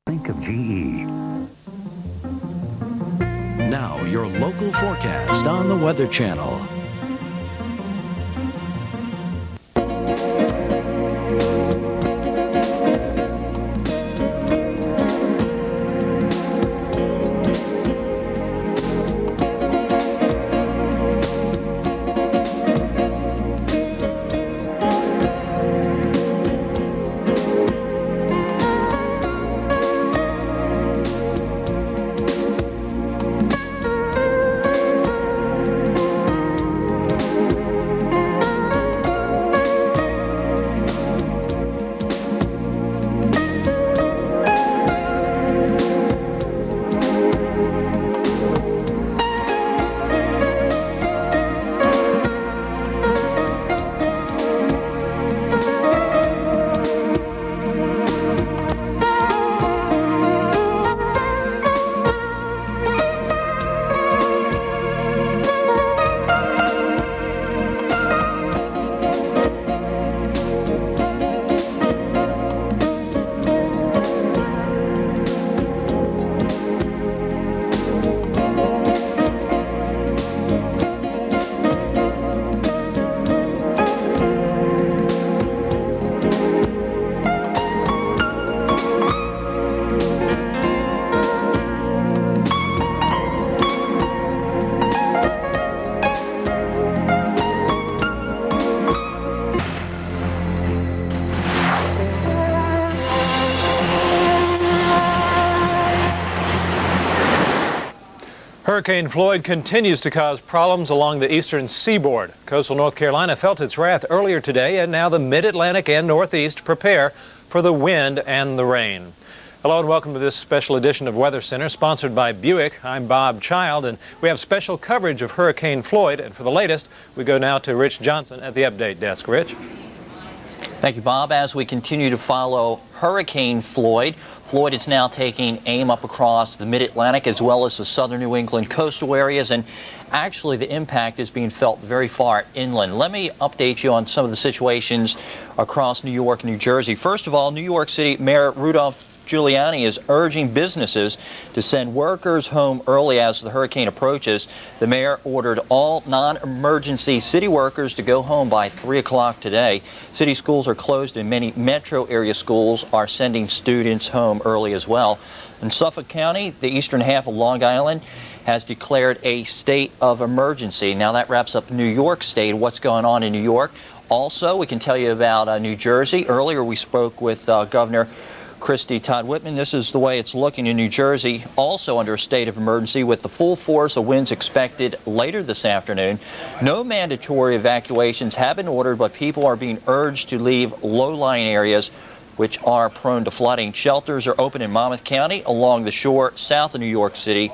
Think of GE. Now, your local forecast on the Weather Channel. Hurricane Floyd continues to cause problems along the eastern seaboard. Coastal North Carolina felt its wrath earlier today, and now the mid-Atlantic and Northeast prepare for the wind and the rain. Hello and welcome to this special edition of Weather Center, sponsored by Buick. I'm Bob Child, and we have special coverage of Hurricane Floyd. And for the latest, we go now to Rich Johnson at the Update Desk. Rich? Thank you, Bob. As we continue to follow Hurricane Floyd, Floyd is now taking aim up across the mid-Atlantic as well as the southern New England coastal areas, and actually the impact is being felt very far inland. Let me update you on some of the situations across New York and New Jersey. First of all, New York City Mayor Rudolph Giuliani is urging businesses to send workers home early as the hurricane approaches. The mayor ordered all non-emergency city workers to go home by 3 o'clock today. City schools are closed and many metro area schools are sending students home early as well. In Suffolk County, the eastern half of Long Island has declared a state of emergency. Now that wraps up New York State. What's going on in New York? Also, we can tell you about New Jersey. Earlier we spoke with Governor Christie Todd Whitman. This is the way it's looking in New Jersey, also under a state of emergency with the full force of winds expected later this afternoon. No mandatory evacuations have been ordered, but people are being urged to leave low-lying areas which are prone to flooding. Shelters are open in Monmouth County along the shore south of New York City.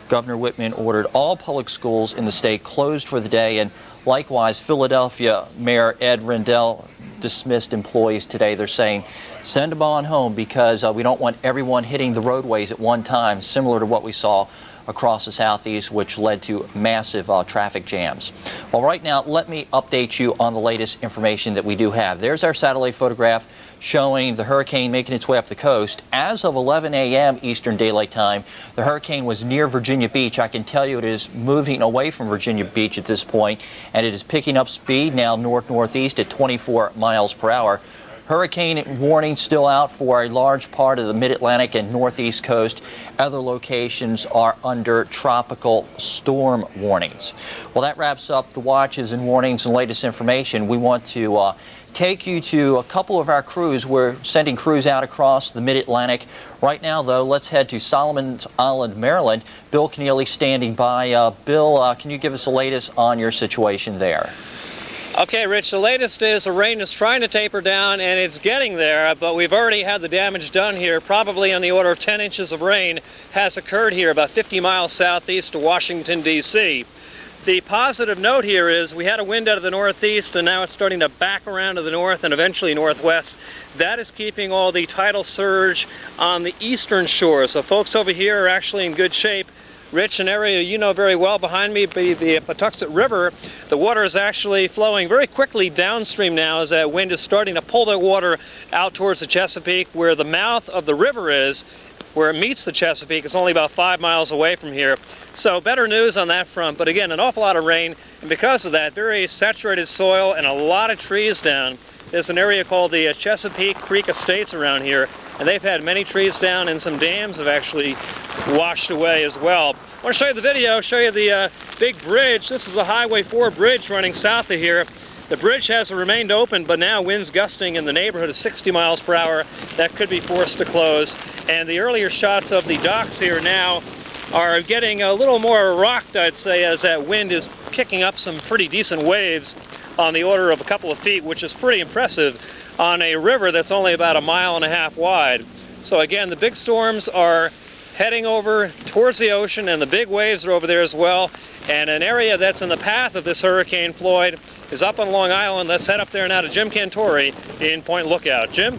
Governor Whitman ordered all public schools in the state closed for the day, and likewise Philadelphia Mayor Ed Rendell dismissed employees today. They're saying send them on home because we don't want everyone hitting the roadways at one time, similar to what we saw across the southeast, which led to massive traffic jams. Well, right now, let me update you on the latest information that we do have. There's our satellite photograph showing the hurricane making its way up the coast. As of 11 a.m. Eastern Daylight Time, the hurricane was near Virginia Beach. I can tell you it is moving away from Virginia Beach at this point, and it is picking up speed now north-northeast at 24 miles per hour. Hurricane warning still out for a large part of the mid-Atlantic and northeast coast. Other locations are under tropical storm warnings. Well, that wraps up the watches and warnings and latest information. We want to take you to a couple of our crews. We're sending crews out across the mid-Atlantic. Right now, though, let's head to Solomon's Island, Maryland. Bill Keneally standing by. Bill, can you give us the latest on your situation there? Okay, Rich, the latest is the rain is trying to taper down, and it's getting there, but we've already had the damage done here. Probably on the order of 10 inches of rain has occurred here about 50 miles southeast of Washington, D.C. The positive note here is we had a wind out of the northeast, and now it's starting to back around to the north and eventually northwest. That is keeping all the tidal surge on the eastern shore. So folks over here are actually in good shape. Rich, an area you know very well behind me, the Patuxent River. The water is actually flowing very quickly downstream now as that wind is starting to pull the water out towards the Chesapeake, where the mouth of the river is, where it meets the Chesapeake. It's only about 5 miles away from here. So better news on that front, but again, an awful lot of rain, and because of that, very saturated soil and a lot of trees down. There's an area called the Chesapeake Creek Estates around here, and they've had many trees down, and some dams have actually washed away as well. I want to show you the video, show you the big bridge. This is the Highway 4 bridge running south of here. The bridge has remained open, but now winds gusting in the neighborhood of 60 miles per hour. That could be forced to close. And the earlier shots of the docks here now are getting a little more rocked, I'd say, as that wind is kicking up some pretty decent waves on the order of a couple of feet, which is pretty impressive on a river that's only about 1.5 miles wide. So again, the big storms are heading over towards the ocean, and the big waves are over there as well. And an area that's in the path of this Hurricane Floyd is up on Long Island. Let's head up there now to Jim Cantori in Point Lookout. Jim?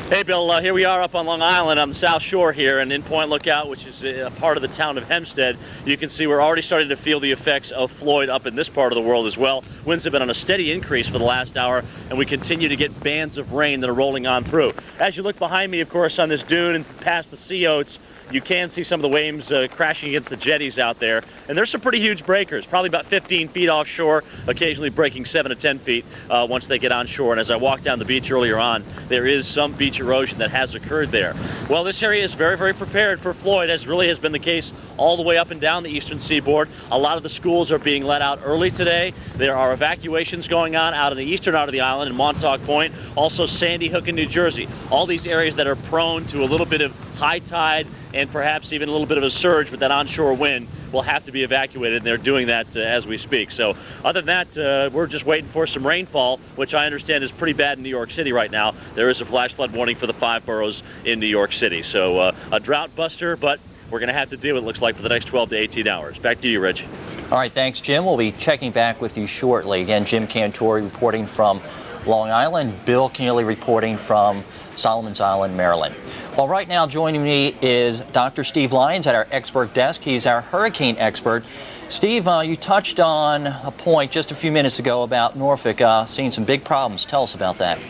Hey Bill, here we are up on Long Island on the South Shore here, and in Point Lookout, which is a part of the town of Hempstead. You can see we're already starting to feel the effects of Floyd up in this part of the world as well. Winds have been on a steady increase for the last hour, and we continue to get bands of rain that are rolling on through. As you look behind me, of course, on this dune and past the sea oats, you can see some of the waves crashing against the jetties out there. And there's some pretty huge breakers, probably about 15 feet offshore, occasionally breaking 7 to 10 feet once they get on shore. And as I walked down the beach earlier on, there is some beach erosion that has occurred there. Well, this area is very, very prepared for Floyd, as really has been the case all the way up and down the eastern seaboard. A lot of the schools are being let out early today. There are evacuations going on out in the eastern part of the island in Montauk Point, also Sandy Hook in New Jersey. All these areas that are prone to a little bit of high tide and perhaps even a little bit of a surge with that onshore wind will have to be evacuated, and they're doing that as we speak. So other than that, we're just waiting for some rainfall, which I understand is pretty bad in New York City right now. There is a flash flood warning for the 5 boroughs in New York City. So a drought buster, but we're going to have to deal with it, looks like, for the next 12 to 18 hours. Back to you, Rich. All right, thanks, Jim. We'll be checking back with you shortly. Again, Jim Cantori reporting from Long Island, Bill Keeley reporting from Solomons Island, Maryland. Well, right now joining me is Dr. Steve Lyons at our expert desk. He's our hurricane expert. Steve, you touched on a point just a few minutes ago about Norfolk seeing some big problems. Tell us about that.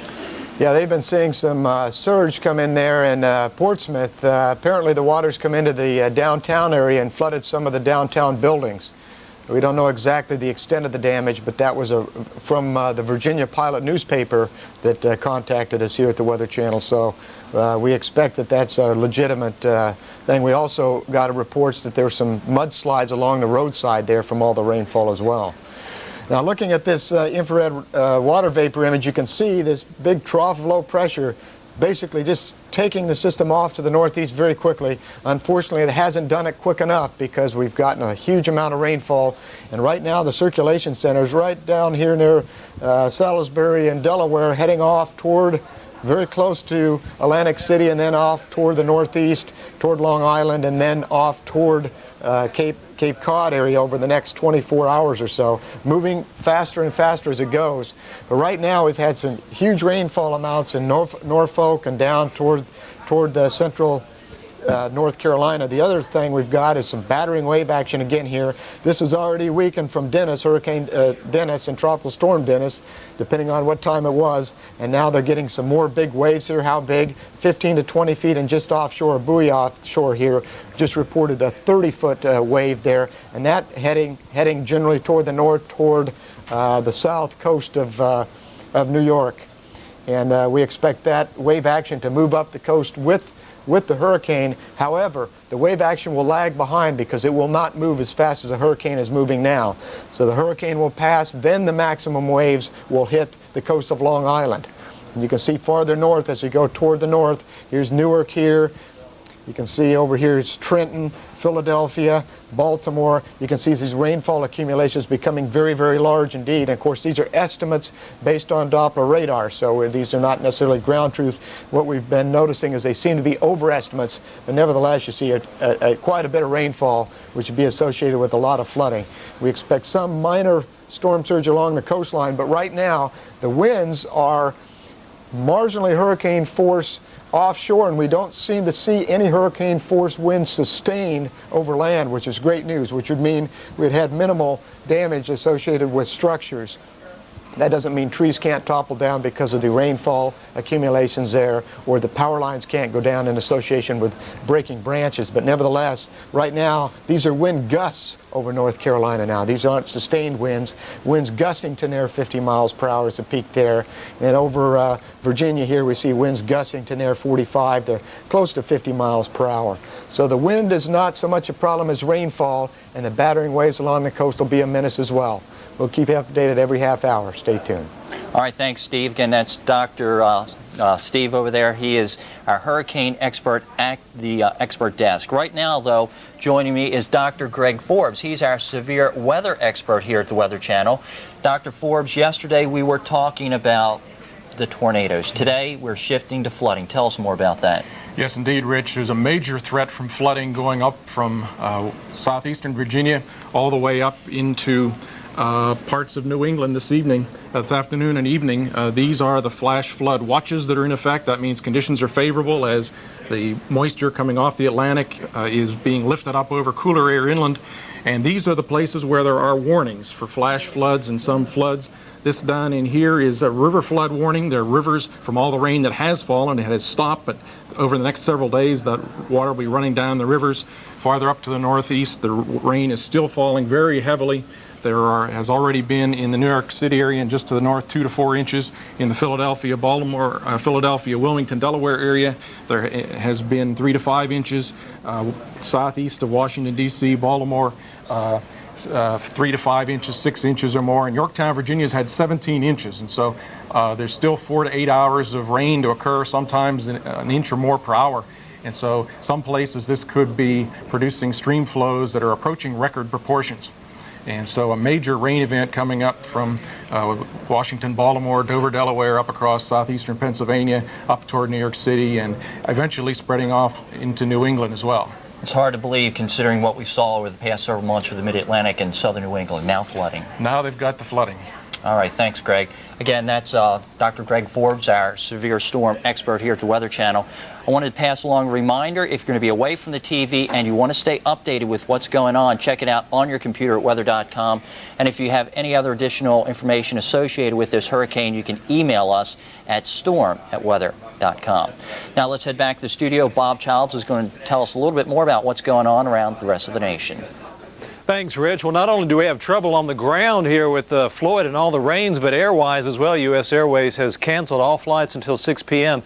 Yeah, they've been seeing some surge come in there in Portsmouth. Apparently the water's come into the downtown area and flooded some of the downtown buildings. We don't know exactly the extent of the damage, but that was from the Virginia Pilot newspaper that contacted us here at the Weather Channel. So we expect that that's a legitimate thing. We also got reports that there were some mudslides along the roadside there from all the rainfall as well. Now, looking at this infrared water vapor image, you can see this big trough of low pressure basically just taking the system off to the northeast very quickly. Unfortunately, it hasn't done it quick enough because we've gotten a huge amount of rainfall, and right now the circulation center is right down here near Salisbury and Delaware, heading off toward very close to Atlantic City, and then off toward the northeast toward Long Island, and then off toward Cape Cod area over the next 24 hours or so, moving faster and faster as it goes. But right now we've had some huge rainfall amounts in Norfolk and down toward central North Carolina. The other thing we've got is some battering wave action again here. This was already weakened from Dennis, Hurricane Dennis and Tropical Storm Dennis, depending on what time it was, and now they're getting some more big waves here. How big? 15 to 20 feet, and just offshore, buoy offshore here, just reported a 30-foot wave there, and that heading generally toward the north, toward the south coast of New York. And we expect that wave action to move up the coast with the hurricane. However, the wave action will lag behind because it will not move as fast as the hurricane is moving now. So the hurricane will pass, then the maximum waves will hit the coast of Long Island. And you can see farther north as you go toward the north. Here's Newark here. You can see over here is Trenton, Philadelphia, Baltimore. You can see these rainfall accumulations becoming very, very large indeed. And of course, these are estimates based on Doppler radar, so these are not necessarily ground truth. What we've been noticing is they seem to be overestimates, but nevertheless, you see quite a bit of rainfall, which would be associated with a lot of flooding. We expect some minor storm surge along the coastline, but right now, the winds are marginally hurricane force offshore, and we don't seem to see any hurricane force winds sustained over land, which is great news, which would mean we'd had minimal damage associated with structures. That doesn't mean trees can't topple down because of the rainfall accumulations there, or the power lines can't go down in association with breaking branches. But nevertheless, right now, these are wind gusts over North Carolina now. These aren't sustained winds. Winds gusting to near 50 miles per hour is the peak there. And over Virginia here, we see winds gusting to near 45 to close to 50 miles per hour. So the wind is not so much a problem as rainfall, and the battering waves along the coast will be a menace as well. We'll keep you updated every half hour. Stay tuned. All right, thanks, Steve. Again, that's Dr. Steve over there. He is our hurricane expert at the expert desk. Right now, though, joining me is Dr. Greg Forbes. He's our severe weather expert here at the Weather Channel. Dr. Forbes, yesterday we were talking about the tornadoes. Today, we're shifting to flooding. Tell us more about that. Yes, indeed, Rich. There's a major threat from flooding going up from southeastern Virginia all the way up into parts of New England this afternoon and evening. These are the flash flood watches that are in effect. That means conditions are favorable as the moisture coming off the Atlantic is being lifted up over cooler air inland. And these are the places where there are warnings for flash floods and some floods. This down in here is a river flood warning. There are rivers from all the rain that has fallen. It has stopped, but over the next several days, that water will be running down the rivers. Farther up to the northeast, the rain is still falling very heavily. There has already been in the New York City area and just to the north 2 to 4 inches. In the Philadelphia, Baltimore, Philadelphia, Wilmington, Delaware area, there has been 3 to 5 inches. Southeast of Washington, D.C., Baltimore, 3 to 5 inches, 6 inches or more. And Yorktown, Virginia has had 17 inches. And so there's still 4 to 8 hours of rain to occur, sometimes an inch or more per hour. And so some places this could be producing stream flows that are approaching record proportions. And so a major rain event coming up from Washington, Baltimore, Dover, Delaware, up across southeastern Pennsylvania, up toward New York City, and eventually spreading off into New England as well. It's hard to believe considering what we saw over the past several months for the mid-Atlantic and southern New England, now flooding. Now they've got the flooding. All right, thanks, Greg. Again, that's Dr. Greg Forbes, our severe storm expert here at the Weather Channel. I wanted to pass along a reminder, if you're going to be away from the TV and you want to stay updated with what's going on, check it out on your computer at weather.com. And if you have any other additional information associated with this hurricane, you can email us at storm@weather.com. Now let's head back to the studio. Bob Childs is going to tell us a little bit more about what's going on around the rest of the nation. Thanks, Rich. Well, not only do we have trouble on the ground here with Floyd and all the rains, but airwise as well. U.S. Airways has canceled all flights until 6 p.m.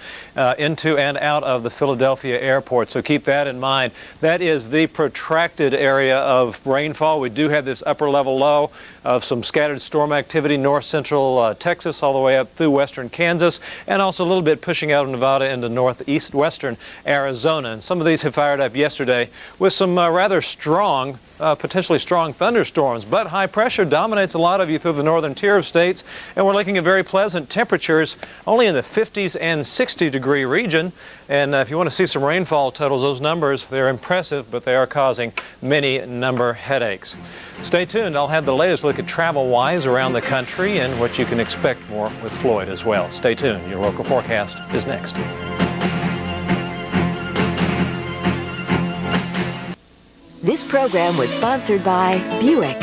Into and out of the Philadelphia airport. So keep that in mind. That is the protracted area of rainfall. We do have this upper level low of some scattered storm activity north central Texas all the way up through western Kansas, and also a little bit pushing out of Nevada into northeast western Arizona. And some of these have fired up yesterday with some rather strong potentially strong thunderstorms, but high pressure dominates a lot of you through the northern tier of states, and we're looking at very pleasant temperatures only in the 50s and 60-degree region. And if you want to see some rainfall totals, those numbers, they're impressive, but they are causing many number headaches. Stay tuned. I'll have the latest look at travel-wise around the country and what you can expect more with Floyd as well. Stay tuned. Your local forecast is next. This program was sponsored by Buick.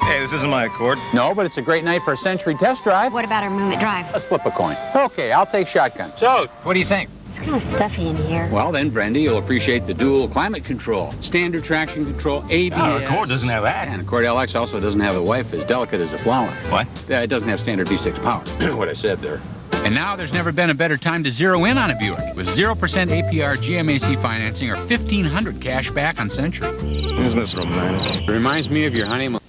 Hey, this isn't my Accord. No, but it's a great night for a Century test drive. What about our Moonlit Drive? Let's flip a coin. Okay, I'll take shotgun. So, what do you think? It's kind of stuffy in here. Well, then, Brenda, you'll appreciate the dual climate control, standard traction control, ABS. Our Accord doesn't have that. And Accord LX also doesn't have a wife as delicate as a flower. What? It doesn't have standard V6 power. What I said there. And now there's never been a better time to zero in on a Buick. With 0% APR GMAC financing or $1,500 cash back on Century. Isn't this romantic? It reminds me of your honeymoon.